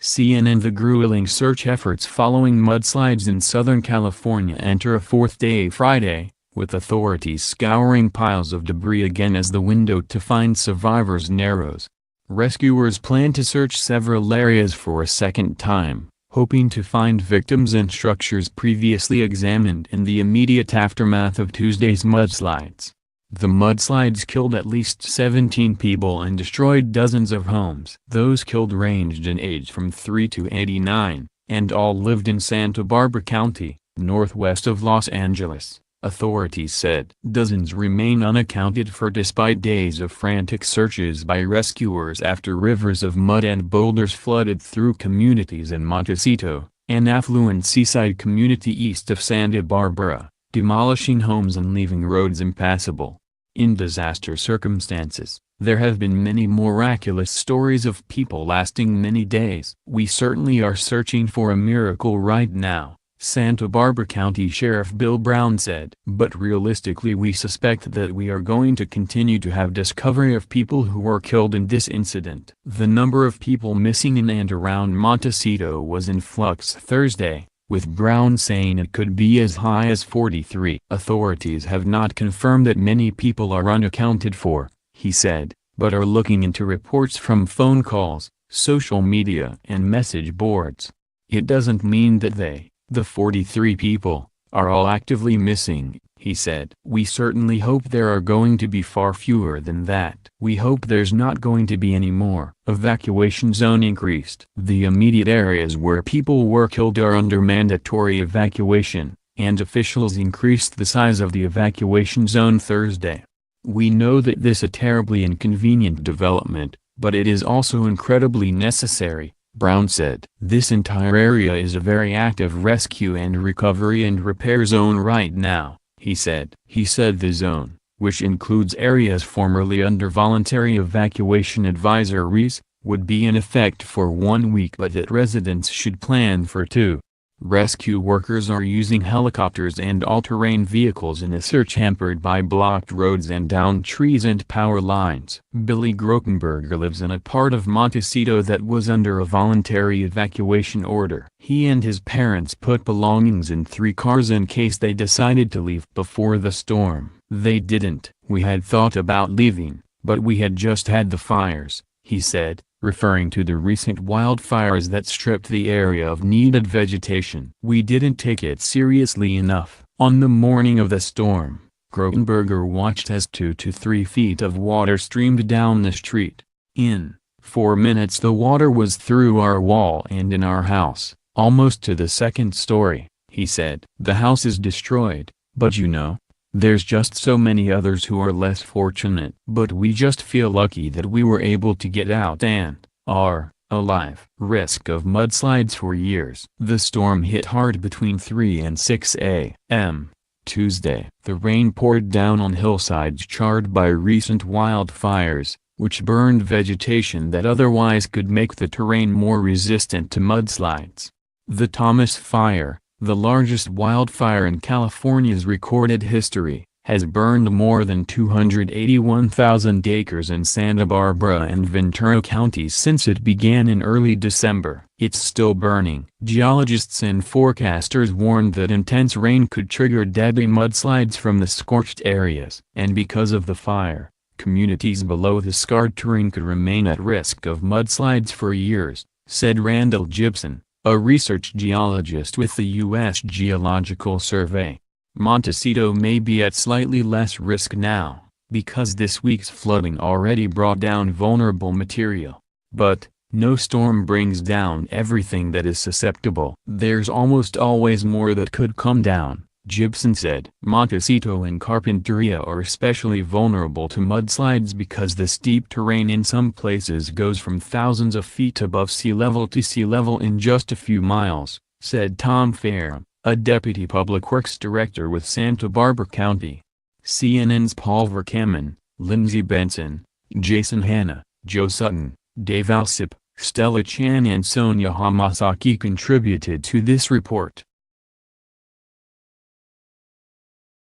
CNN. The grueling search efforts following mudslides in Southern California enter a fourth day Friday, with authorities scouring piles of debris again as the window to find survivors narrows. Rescuers plan to search several areas for a second time, hoping to find victims and structures previously examined in the immediate aftermath of Tuesday's mudslides. The mudslides killed at least 17 people and destroyed dozens of homes. Those killed ranged in age from 3 to 89, and all lived in Santa Barbara County, northwest of Los Angeles, authorities said. Dozens remain unaccounted for despite days of frantic searches by rescuers after rivers of mud and boulders flooded through communities in Montecito, an affluent seaside community east of Santa Barbara, demolishing homes and leaving roads impassable. In disaster circumstances, there have been many miraculous stories of people lasting many days. We certainly are searching for a miracle right now, Santa Barbara County Sheriff Bill Brown said. But realistically we suspect that we are going to continue to have discovery of people who were killed in this incident. The number of people missing in and around Montecito was in flux Thursday, with Brown saying it could be as high as 43. Authorities have not confirmed that many people are unaccounted for, he said, but are looking into reports from phone calls, social media and message boards. It doesn't mean that the 43 people, are all actively missing, he said. We certainly hope there are going to be far fewer than that. We hope there's not going to be any more. Evacuation zone increased. The immediate areas where people were killed are under mandatory evacuation, and officials increased the size of the evacuation zone Thursday. We know that this is a terribly inconvenient development, but it is also incredibly necessary, Brown said. This entire area is a very active rescue and recovery and repair zone right now, he said. He said the zone, which includes areas formerly under voluntary evacuation advisories, would be in effect for 1 week but that residents should plan for 2. Rescue workers are using helicopters and all-terrain vehicles in a search hampered by blocked roads and downed trees and power lines. Billy Grokenberger lives in a part of Montecito that was under a voluntary evacuation order. He and his parents put belongings in 3 cars in case they decided to leave before the storm. They didn't. We had thought about leaving, but we had just had the fires, he said, referring to the recent wildfires that stripped the area of needed vegetation. We didn't take it seriously enough. On the morning of the storm, Grokenberger watched as 2 to 3 feet of water streamed down the street. In 4 minutes the water was through our wall and in our house, almost to the 2nd story, he said. The house is destroyed, but you know, there's just so many others who are less fortunate. But we just feel lucky that we were able to get out and are alive. Risk of mudslides for years. The storm hit hard between 3 and 6 a.m. Tuesday. The rain poured down on hillsides charred by recent wildfires, which burned vegetation that otherwise could make the terrain more resistant to mudslides. The Thomas Fire, the largest wildfire in California's recorded history, has burned more than 281,000 acres in Santa Barbara and Ventura counties since it began in early December. It's still burning. Geologists and forecasters warned that intense rain could trigger deadly mudslides from the scorched areas. And because of the fire, communities below the scarred terrain could remain at risk of mudslides for years, said Randall Gibson, a research geologist with the U.S. Geological Survey. Montecito may be at slightly less risk now, because this week's flooding already brought down vulnerable material. But, no storm brings down everything that is susceptible. There's almost always more that could come down, Gibson said. Montecito and Carpinteria are especially vulnerable to mudslides because the steep terrain in some places goes from thousands of feet above sea level to sea level in just a few miles, said Tom Fair, a deputy public works director with Santa Barbara County. CNN's Paul Verkaman, Lindsay Benson, Jason Hanna, Joe Sutton, Dave Alsip, Stella Chan and Sonia Hamasaki contributed to this report.